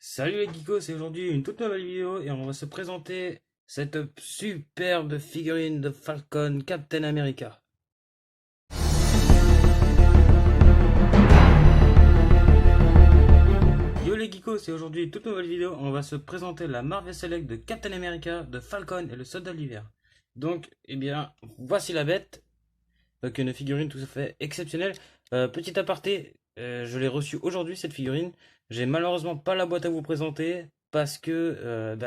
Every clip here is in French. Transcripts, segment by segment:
Salut les geekos, c'est aujourd'hui une toute nouvelle vidéo et on va se présenter cette superbe figurine de Falcon Captain America. Yo les geekos, c'est aujourd'hui une toute nouvelle vidéo, on va se présenter la Marvel Select de Captain America, de Falcon et le Soldat de l'Hiver. Donc, eh bien, voici la bête. Donc une figurine tout à fait exceptionnelle. Petit aparté, je l'ai reçue aujourd'hui cette figurine. J'ai malheureusement pas la boîte à vous présenter parce que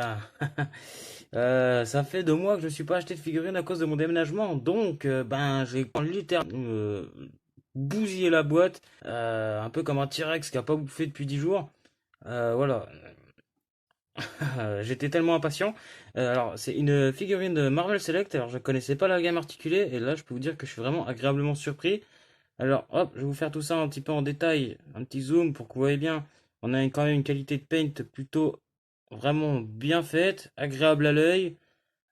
ça fait 2 mois que je ne suis pas acheté de figurine à cause de mon déménagement. Donc j'ai littéralement bousillé la boîte, un peu comme un T-Rex qui a pas bouffé depuis 10 jours. Voilà, j'étais tellement impatient. Alors, c'est une figurine de Marvel Select. Alors, je connaissais pas la gamme articulée. Et là, je peux vous dire que je suis vraiment agréablement surpris. Alors, hop, je vais vous faire tout ça un petit peu en détail, un petit zoom pour que vous voyez bien. On a quand même une qualité de paint plutôt vraiment bien faite, agréable à l'œil.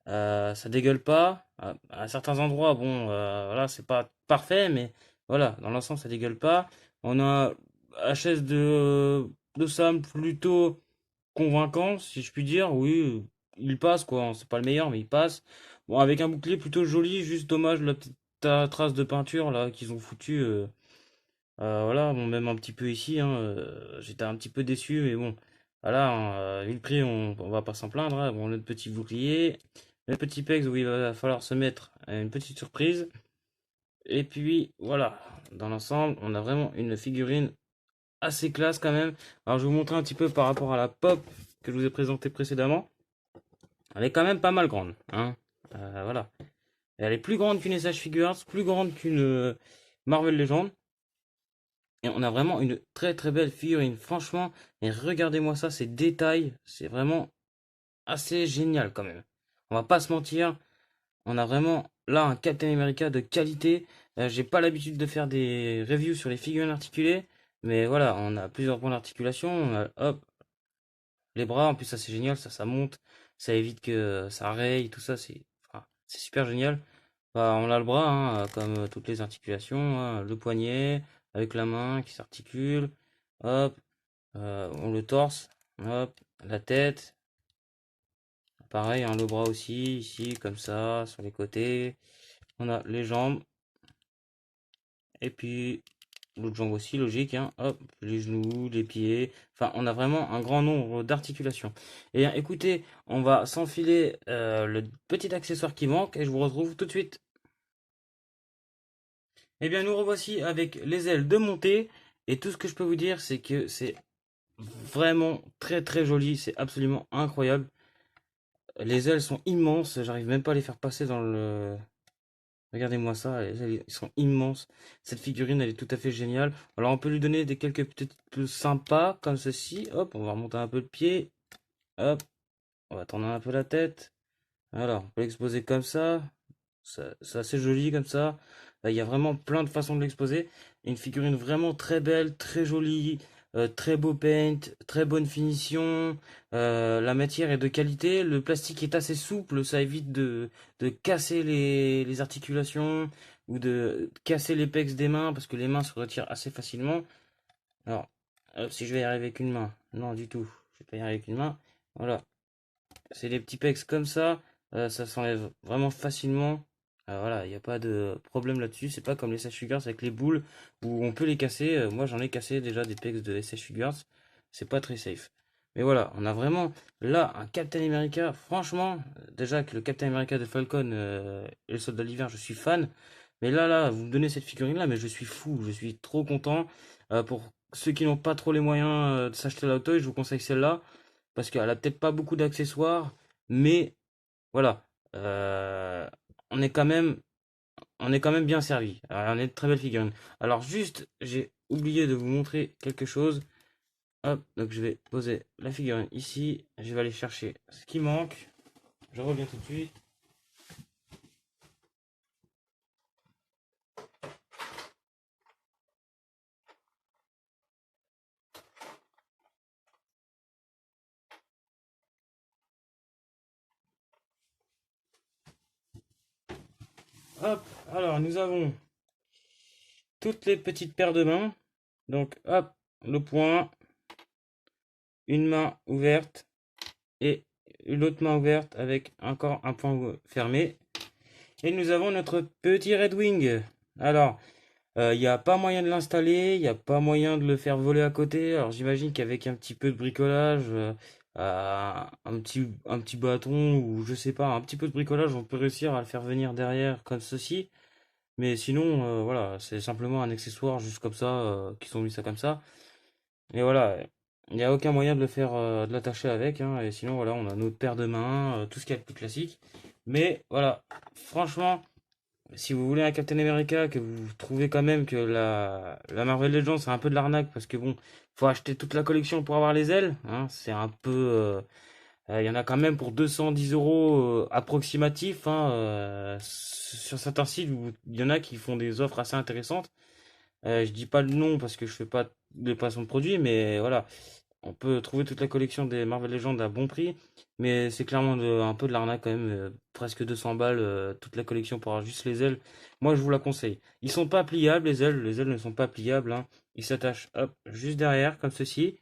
Ça dégueule pas. À certains endroits, bon, voilà, c'est pas parfait, mais voilà, dans l'ensemble, ça dégueule pas. On a HS de Sam plutôt convaincant, si je puis dire. Oui, il passe quoi. C'est pas le meilleur, mais il passe. Bon, avec un bouclier plutôt joli, juste dommage la petite trace de peinture là qu'ils ont foutu. Voilà, bon, même un petit peu ici, hein, j'étais un petit peu déçu, mais bon, voilà, hein, vu le prix, on va pas s'en plaindre, hein. Bon, le petit bouclier, le petit pex où il va falloir se mettre une petite surprise, et puis voilà, dans l'ensemble, on a vraiment une figurine assez classe quand même. Alors, je vais vous montrer un petit peu par rapport à la pop que je vous ai présentée précédemment. Elle est quand même pas mal grande, hein. Voilà, elle est plus grande qu'une SH Figures, plus grande qu'une Marvel Legends. Et on a vraiment une très très belle figurine, franchement. Et regardez-moi ça, ces détails, c'est vraiment assez génial quand même. On va pas se mentir, on a vraiment là un Captain America de qualité. J'ai pas l'habitude de faire des reviews sur les figurines articulées, mais voilà, on a plusieurs points d'articulation. On a hop, les bras, en plus ça c'est génial, ça monte, ça évite que ça raye, tout ça, c'est super génial. Bah, on a le bras, hein, comme toutes les articulations, hein, le poignet avec la main qui s'articule. Hop, on le torse, hop, la tête, pareil, hein, le bras aussi, ici, comme ça, sur les côtés. On a les jambes, et puis l'autre jambe aussi, logique, hein, hop, les genoux, les pieds. Enfin, on a vraiment un grand nombre d'articulations. Et bien, écoutez, on va s'enfiler le petit accessoire qui manque, et je vous retrouve tout de suite. Et bien, nous revoici avec les ailes de montée, et tout ce que je peux vous dire, c'est que c'est vraiment très très joli, c'est absolument incroyable. Les ailes sont immenses, j'arrive même pas à les faire passer dans le... Regardez-moi ça, les ailes ils sont immenses. Cette figurine, elle est tout à fait géniale. Alors on peut lui donner des quelques petites plus sympas, comme ceci. Hop, on va remonter un peu le pied. Hop, on va tourner un peu la tête. Voilà, on peut l'exposer comme ça. C'est assez joli comme ça. Il y a vraiment plein de façons de l'exposer. Une figurine vraiment très belle, très jolie, très beau paint, très bonne finition. La matière est de qualité. Le plastique est assez souple, ça évite de casser les articulations ou de casser les pecs des mains parce que les mains se retirent assez facilement. Alors, si je vais y arriver avec une main, non du tout, je vais pas y arriver avec une main. Voilà, c'est des petits pecs comme ça s'enlève vraiment facilement. Voilà, il n'y a pas de problème là-dessus. C'est pas comme les SH Figures avec les boules où on peut les casser. Moi, j'en ai cassé déjà des pecs de SH Figures. C'est pas très safe. Mais voilà, on a vraiment là un Captain America. Franchement, déjà que le Captain America de Falcon et le Soldat de l'Hiver, je suis fan. Mais là, vous me donnez cette figurine-là, mais je suis fou. Je suis trop content. Pour ceux qui n'ont pas trop les moyens de s'acheter la Hot Toys, je vous conseille celle-là parce qu'elle a peut-être pas beaucoup d'accessoires, mais voilà, euh, on est quand même, on est quand même bien servi. On est de très belles figurines. Alors juste, j'ai oublié de vous montrer quelque chose. Hop, donc je vais poser la figurine ici. Je vais aller chercher ce qui manque. Je reviens tout de suite. Hop, alors nous avons toutes les petites paires de mains. Donc hop, le poing, une main ouverte et l'autre main ouverte avec encore un point fermé. Et nous avons notre petit Red Wing. Alors, il n'y a pas moyen de l'installer, il n'y a pas moyen de le faire voler à côté. Alors j'imagine qu'avec un petit peu de bricolage, un petit bâton ou je sais pas, un petit peu de bricolage, on peut réussir à le faire venir derrière comme ceci. Mais sinon, voilà, c'est simplement un accessoire juste comme ça, qui sont mis ça comme ça. Et voilà, il n'y a aucun moyen de le faire, de l'attacher avec, hein. Et sinon, voilà, on a notre paire de mains, tout ce qu'il y a de plus classique. Mais voilà, franchement. Si vous voulez un Captain America, que vous trouvez quand même que la Marvel Legends c'est un peu de l'arnaque parce que bon, faut acheter toute la collection pour avoir les ailes, hein, c'est un peu, il y en a quand même pour 210 € approximatifs, hein, sur certains sites où il y en a qui font des offres assez intéressantes. Je dis pas le nom parce que je fais pas de placement de produits, mais voilà, on peut trouver toute la collection des Marvel Legends à bon prix, mais c'est clairement un peu de l'arnaque quand même. Presque 200 balles, toute la collection pour avoir juste les ailes. Moi, je vous la conseille. Ils sont pas pliables, les ailes ne sont pas pliables, hein. Ils s'attachent hop, juste derrière, comme ceci.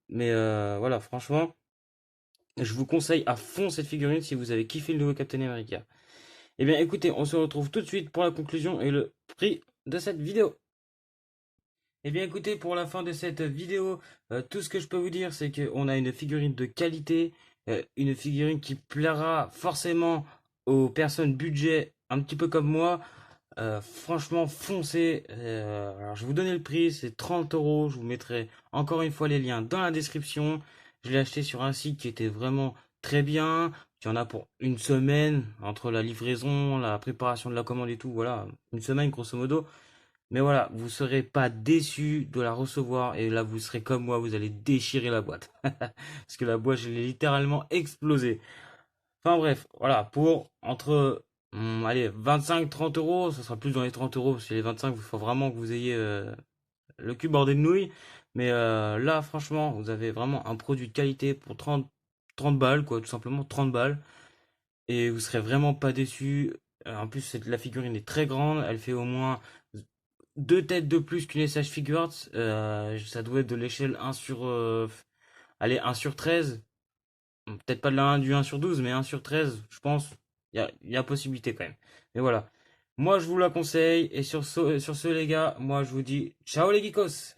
Mais voilà, franchement, je vous conseille à fond cette figurine si vous avez kiffé le nouveau Captain America. Eh bien, écoutez, on se retrouve tout de suite pour la conclusion et le prix de cette vidéo. Eh bien écoutez, pour la fin de cette vidéo, tout ce que je peux vous dire, c'est qu'on a une figurine de qualité, une figurine qui plaira forcément aux personnes budget un petit peu comme moi. Franchement, foncez. Alors je vais vous donner le prix, c'est 30 €. Je vous mettrai encore une fois les liens dans la description. Je l'ai acheté sur un site qui était vraiment très bien. Il y en a pour une semaine, entre la livraison, la préparation de la commande et tout. Voilà, une semaine grosso modo. Mais voilà, vous serez pas déçu de la recevoir et là vous serez comme moi, vous allez déchirer la boîte. Parce que la boîte, je l'ai littéralement explosée. Enfin bref, voilà, pour entre allez, 25-30 €, ça sera plus dans les 30 € parce que les 25, il faut vraiment que vous ayez le cul bordé de nouilles. Mais là, franchement, vous avez vraiment un produit de qualité pour 30 balles, quoi, tout simplement 30 balles. Et vous serez vraiment pas déçu. En plus, la figurine est très grande, elle fait au moins deux têtes de plus qu'une SH Figuarts. Ça doit être de l'échelle 1 sur, allez, 1 sur 13. Peut-être pas de du 1 sur 12, mais 1 sur 13, je pense. Il y a possibilité quand même. Mais voilà. Moi, je vous la conseille. Et sur ce, les gars, moi, je vous dis ciao les geekos!